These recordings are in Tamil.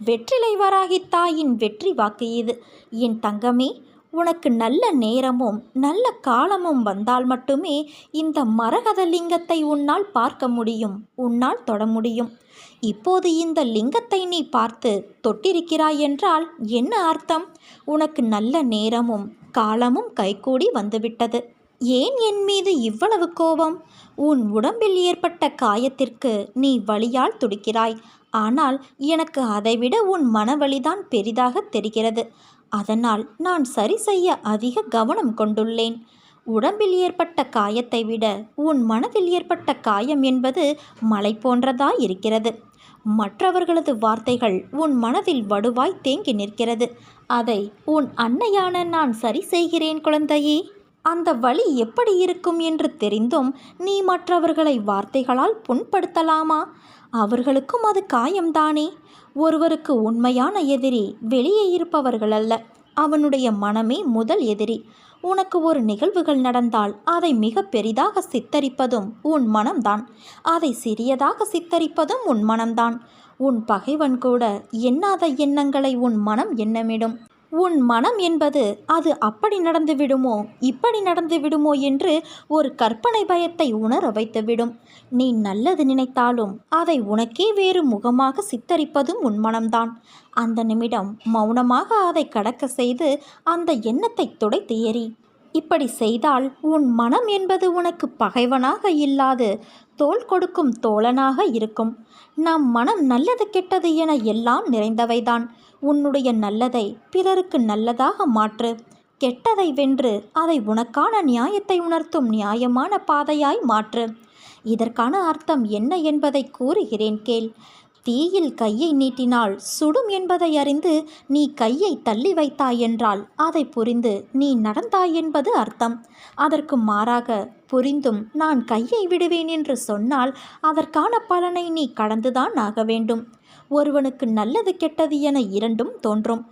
வெற்றிலை வராகி தாயின் வெற்றி வாக்கு இது. என் தங்கமே, உனக்கு நல்ல நேரமும் நல்ல காலமும் வந்தால் மட்டுமே இந்த மரகத லிங்கத்தை உன்னால் பார்க்க முடியும், உன்னால் தொட முடியும். இப்போது இந்த லிங்கத்தை நீ பார்த்து தொட்டிருக்கிறாய் என்றால் என்ன அர்த்தம்? உனக்கு நல்ல நேரமும் காலமும் கைகூடி வந்துவிட்டது. ஏன் என் மீது இவ்வளவு கோபம்? உன் உடம்பில் ஏற்பட்ட காயத்திற்கு நீ வலியால் துடிக்கிறாய். ஆனால் எனக்கு அதைவிட உன் மனவலிதான் பெரிதாக தெரிகிறது. அதனால் நான் சரி செய்ய அதிக கவனம் கொண்டுள்ளேன். உடம்பில் ஏற்பட்ட காயத்தை விட உன் மனதில் ஏற்பட்ட காயம் என்பது மலை போன்றதாய் இருக்கிறது. மற்றவர்களது வார்த்தைகள் உன் மனதில் வடுவாய் தேங்கி நிற்கிறது. அதை உன் அன்னையான நான் சரி செய்கிறேன் குழந்தையே. அந்த வழி எப்படி இருக்கும் என்று தெரிந்தும் நீ மற்றவர்களை வார்த்தைகளால் புண்படுத்தலாமா? அவர்களுக்கும் அது காயம்தானே. ஒருவருக்கு உண்மையான எதிரி வெளியே இருப்பவர்கள் அல்ல, அவனுடைய மனமே முதல் எதிரி. உனக்கு ஒரு நிகழ்வுகள் நடந்தால் அதை மிக பெரிதாக சித்தரிப்பதும் உன் மனம்தான். அதை சிறியதாக சித்தரிப்பதும் உன் மனம்தான். உன் பகைவன் கூட எண்ணாத எண்ணங்களை உன் மனம் எண்ணமிடும். உன் மனம் என்பது அது அப்படி நடந்து விடுமோ இப்படி நடந்து விடுமோ என்று ஒரு கற்பனை பயத்தை உணர வைத்துவிடும். நீ நல்லது நினைத்தாலும் அதை உனக்கே வேறு முகமாக சித்தரிப்பதும் உன் மனம்தான். அந்த நிமிடம் மௌனமாக அதை கடக்க செய்து அந்த எண்ணத்தை துடைத்து எறி. இப்படி செய்தால் உன் மனம் என்பது உனக்கு பகைவனாக இல்லாது தோள் கொடுக்கும் தோழனாக இருக்கும். நம் மனம் நல்லது கெட்டது என எல்லாம் நிறைந்தவைதான். உன்னுடைய நல்லதை பிறருக்கு நல்லதாக மாற்று. கெட்டதை வென்று அதை உனக்கான நியாயத்தை உணர்த்தும் நியாயமான பாதையாய் மாற்று. இதற்கான அர்த்தம் என்ன என்பதை கூறுகிறேன் கேள். தீயில் கையை நீட்டினால் சுடும் என்பதை அறிந்து நீ கையை தள்ளி வைத்தாய் என்றால் அதை புரிந்து நீ நடந்தாய் என்பது அர்த்தம். அதற்கு மாறாக புரிந்தும் நான் கையை விடுவேன் என்று சொன்னால் அதற்கான பலனை நீ கடந்துதான் ஆக வேண்டும். ஒருவனுக்கு நல்லது கெட்டது என இரண்டும் தோன்றும்.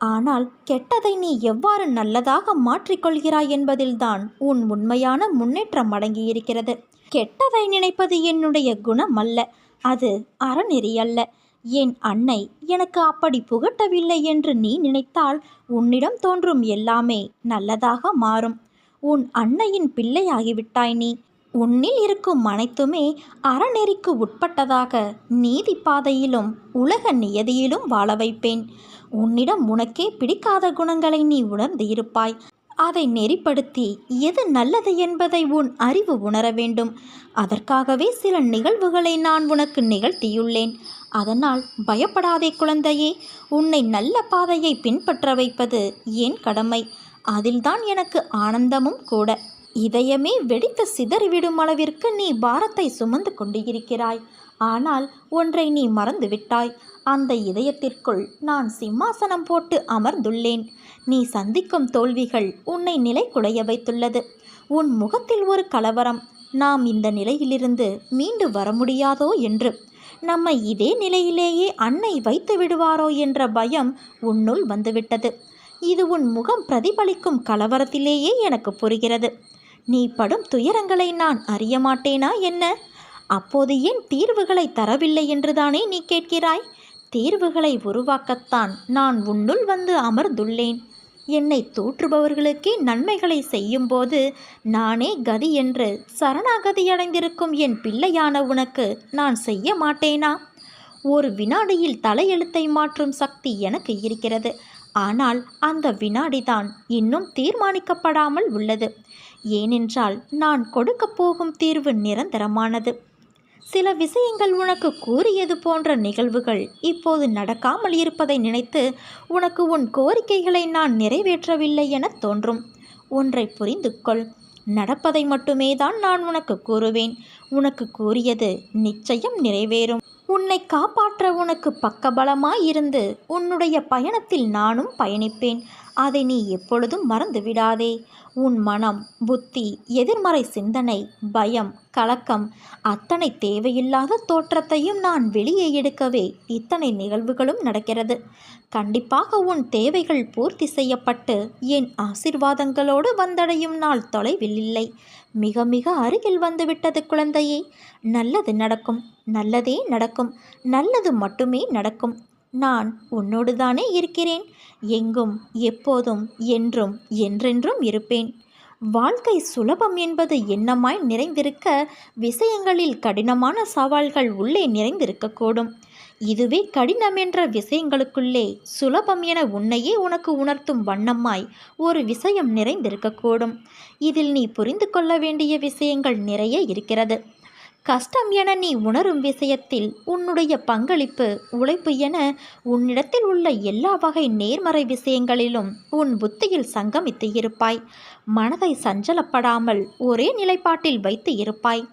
ஆனால் கெட்டதை நீ எவ்வாறு நல்லதாக மாற்றிக்கொள்கிறாய் என்பதில்தான் உன் உண்மையான முன்னேற்றம் அடங்கியிருக்கிறது. கெட்டதை நினைப்பது என்னுடைய குணம் அல்ல, அது அறநெறி அல்ல. என் அன்னை எனக்கு அப்படி புகட்டவில்லை என்று நீ நினைத்தால் உன்னிடம் தோன்றும் எல்லாமே நல்லதாக மாறும். உன் அன்னையின் பிள்ளையாகிவிட்டாய் நீ. உன்னில் இருக்கும் அனைத்துமே அறநெறிக்கு உட்பட்டதாக நீதி பாதையிலும் உலக நியதியிலும் வாழ வைப்பேன். உன்னிடம் உனக்கே பிடிக்காத குணங்களை நீ உணர்ந்து இருப்பாய். அதை நெறிப்படுத்தி எது நல்லது என்பதை உன் அறிவு உணர வேண்டும். அதற்காகவே சில நிகழ்வுகளை நான் உனக்கு நிகழ்த்தியுள்ளேன். அதனால் பயப்படாதே குழந்தையே. உன்னை நல்ல பாதையை பின்பற்ற வைப்பது என் கடமை. அதில்தான் எனக்கு ஆனந்தமும் கூட. இதயமே வெடித்து சிதறிவிடும் அளவிற்கு நீ பாரத்தை சுமந்து கொண்டு இருக்கிறாய். ஆனால் ஒன்றை நீ மறந்துவிட்டாய். அந்த இதயத்திற்குள் நான் சிம்மாசனம் போட்டு அமர்ந்துள்ளேன். நீ சந்திக்கும் தோல்விகள் உன்னை நிலை குலைய வைத்துள்ளது. உன் முகத்தில் ஒரு கலவரம். நாம் இந்த நிலையிலிருந்து மீண்டு வர முடியாதோ என்று, நம்மை இதே நிலையிலேயே அன்னை வைத்து விடுவாரோ என்ற பயம் உன்னுள் வந்துவிட்டது. இது உன் முகம் பிரதிபலிக்கும் கலவரத்திலேயே எனக்கு புரிகிறது. நீ படும் துயரங்களை நான் அறிய மாட்டேனா என்ன? அப்போது ஏன் தீர்வுகளை தரவில்லை என்றுதானே நீ கேட்கிறாய்? தீர்வுகளை உருவாக்கத்தான் நான் உன்னுள் வந்து அமர்ந்துள்ளேன். என்னை தூற்றுபவர்களுக்கே நன்மைகளை செய்யும்போது நானே கதி என்று சரணாகதியடைந்திருக்கும் என் பிள்ளையான உனக்கு நான் செய்ய மாட்டேனா? ஒரு வினாடியில் தலையெழுத்தை மாற்றும் சக்தி எனக்கு இருக்கிறது. ஆனால் அந்த வினாடிதான் இன்னும் தீர்மானிக்கப்படாமல் உள்ளது. ஏனென்றால் நான் கொடுக்கப் போகும் தீர்வு நிரந்தரமானது. சில விஷயங்கள் உனக்கு கூறியது போன்ற நிகழ்வுகள் இப்போது நடக்காமல் இருப்பதை நினைத்து உனக்கு உன் கோரிக்கைகளை நான் நிறைவேற்றவில்லை என தோன்றும். ஒன்றை புரிந்து கொள். நடப்பதை மட்டுமே தான் நான் உனக்கு கூறுவேன். உனக்கு கூறியது நிச்சயம் நிறைவேறும். உன்னை காப்பாற்ற உனக்கு பக்கபலமாயிருந்து உன்னுடைய பயணத்தில் நானும் பயணிப்பேன். அதை நீ எப்பொழுதும் மறந்து விடாதே. உன் மனம், புத்தி, எதிர்மறை சிந்தனை, பயம், கலக்கம், அத்தனை தேவையில்லாத தோற்றத்தையும் நான் வெளியே எடுக்கவே இத்தனை நிகழ்வுகளும் நடக்கிறது. கண்டிப்பாக உன் தேவைகள் பூர்த்தி செய்யப்பட்டு என் ஆசிர்வாதங்களோடு வந்தடையும் நாள் தொலைவில் இல்லை. மிக மிக அருகில் வந்துவிட்டது குழந்தையே. நல்லது நடக்கும், நல்லதே நடக்கும், நல்லது மட்டுமே நடக்கும். நான் உன்னோடு தானே இருக்கிறேன். எங்கும் எப்போதும் என்றும் என்றென்றும் இருப்பேன். வாழ்க்கை சுலபம் என்பது எண்ணமாய் நிறைந்திருக்க, விஷயங்களில் கடினமான சவால்கள் உள்ளே நிறைந்திருக்கக்கூடும். இதுவே கடினம் என்ற விஷயங்களுக்குள்ளே சுலபம் என உன்னையே உனக்கு உணர்த்தும் வண்ணமாய் ஒரு விஷயம் நிறைந்திருக்கக்கூடும். இதில் நீ புரிந்து கொள்ள வேண்டிய விஷயங்கள் நிறைய இருக்கிறது. கஷ்டம் என நீ உணரும் விஷயத்தில் உன்னுடைய பங்களிப்பு, உழைப்பு என உன்னிடத்தில் உள்ள எல்லா வகை நேர்மறை விஷயங்களிலும் உன் புத்தியில் சங்கமித்து இருப்பாய். மனதை சஞ்சலப்படாமல் ஒரே நிலைப்பாட்டில் வைத்து இருப்பாய்.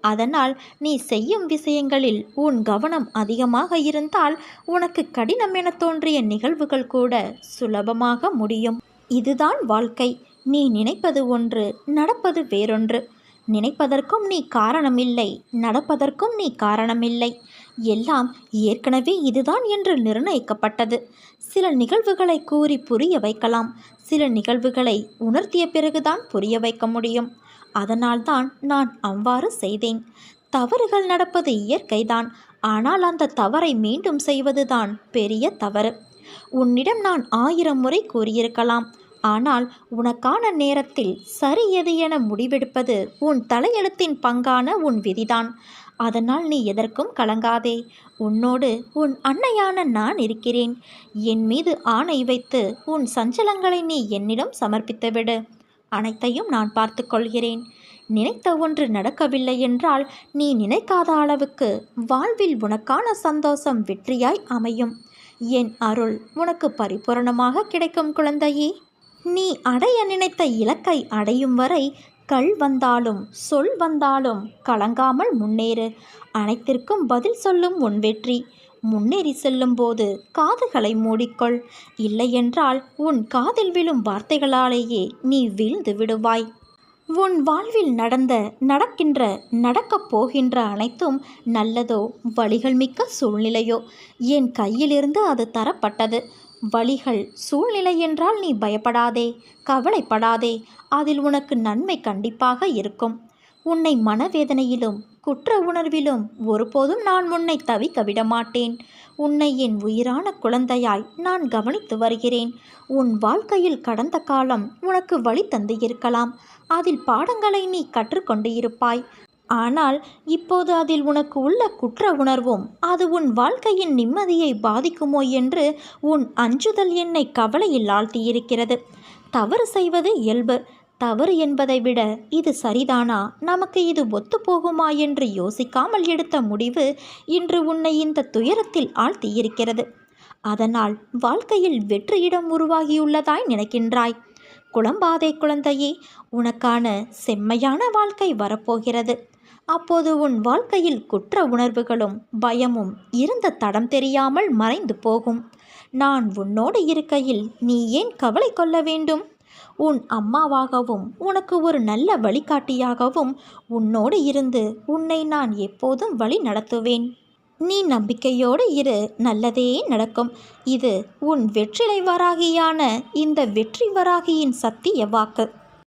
அதனால் நீ செய்யும் விஷயங்களில் உன் கவனம் அதிகமாக இருந்தால் உனக்கு கடினம் என தோன்றிய நிகழ்வுகள் கூட சுலபமாக முடியும். இதுதான் வாழ்க்கை. நீ நினைப்பது ஒன்று, நடப்பது வேறொன்று. நினைப்பதற்கும் நீ காரணமில்லை, நடப்பதற்கும் நீ காரணமில்லை. எல்லாம் ஏற்கனவே இதுதான் என்று நிர்ணயிக்கப்பட்டது. சில நிகழ்வுகளை கூறி புரிய வைக்கலாம். சில நிகழ்வுகளை உணர்த்திய பிறகுதான் புரிய வைக்க முடியும். அதனால்தான் நான் அவ்வாறு செய்தேன். தவறுகள் நடப்பது இயற்கைதான். ஆனால் அந்த தவறை மீண்டும் செய்வதுதான் பெரிய தவறு. உன்னிடம் நான் 1000 முறை கூறியிருக்கலாம். ஆனால் உனக்கான நேரத்தில் சரி எது என முடிவெடுப்பது உன் தலையெழுத்தின் பங்கான உன் விதிதான். அதனால் நீ எதற்கும் கலங்காதே. உன்னோடு உன் அன்னையான நான் இருக்கிறேன். என் மீது ஆணை வைத்து உன் சஞ்சலங்களை நீ என்னிடம் சமர்ப்பித்துவிடு. அனைத்தையும் நான் பார்த்து கொள்கிறேன். நினைத்த ஒன்று நடக்கவில்லை என்றால் நீ நினைக்காத அளவுக்கு வாழ்வில் உனக்கான சந்தோஷம் வெற்றியாய் அமையும். என் அருள் உனக்கு பரிபூரணமாக கிடைக்கும் குழந்தையே. நீ அடைய நினைத்த இலக்கை அடையும் வரை கல் வந்தாலும் சொல் வந்தாலும் கலங்காமல் முன்னேறு. அனைத்திற்கும் பதில் சொல்லும் உன் வெற்றி. முன்னேறி செல்லும்போது காதுகளை மூடிக்கொள். இல்லையென்றால் உன் காதில் விழும் வார்த்தைகளாலேயே நீ வீழ்ந்து விடுவாய். உன் வாழ்வில் நடக்கின்ற நடக்கப் போகின்ற அனைத்தும் நல்லதோ வழிகள் மிக்க சூழ்நிலையோ என் கையிலிருந்து அது தரப்பட்டது. வழிகள் சூழ்நிலை என்றால் நீ பயப்படாதே, கவலைப்படாதே. அதில் உனக்கு நன்மை கண்டிப்பாக இருக்கும். உன்னை மனவேதனையிலும் குற்ற உணர்விலும் ஒருபோதும் நான் உன்னை தவிக்க விடமாட்டேன். உன்னை என் உயிரான குழந்தையாய் நான் கவனித்து வருகிறேன். உன் வாழ்க்கையில் கடந்த காலம் உனக்கு வழி தந்து இருக்கலாம். அதில் பாடங்களை நீ கற்றுக்கொண்டு இருப்பாய். ஆனால் இப்போது அதில் உனக்கு உள்ள குற்ற உணர்வும் அது உன் வாழ்க்கையின் நிம்மதியை பாதிக்குமோ என்று உன் அஞ்சுதல் என்னை கவலையில் ஆழ்த்தியிருக்கிறது. தவறு செய்வது இயல்பு. தவறு என்பதை விட இது சரிதானா, நமக்கு இது ஒத்துப்போகுமா என்று யோசிக்காமல் எடுத்த முடிவு இன்று உன்னை இந்த துயரத்தில் ஆழ்த்தியிருக்கிறது. அதனால் வாழ்க்கையில் வெற்றியிடம் உருவாகியுள்ளதாய் நினைக்கின்றாய். குழம்பாதே குழந்தையே. உனக்கான செம்மையான வாழ்க்கை வரப்போகிறது. அப்போது உன் வாழ்க்கையில் குற்ற உணர்வுகளும் பயமும் இருந்த தடம் தெரியாமல் மறைந்து போகும். நான் உன்னோடு இருக்கையில் நீ ஏன் கவலை கொள்ள வேண்டும்? உன் அம்மாவாகவும் உனக்கு ஒரு நல்ல வழிகாட்டியாகவும் உன்னோடு இருந்து உன்னை நான் எப்போதும் வழி நடத்துவேன். நீ நம்பிக்கையோடு இரு, நல்லதே நடக்கும். இது உன் வெற்றிலை வராகியான இந்த வெற்றி வராகியின் சத்திய வாக்கு.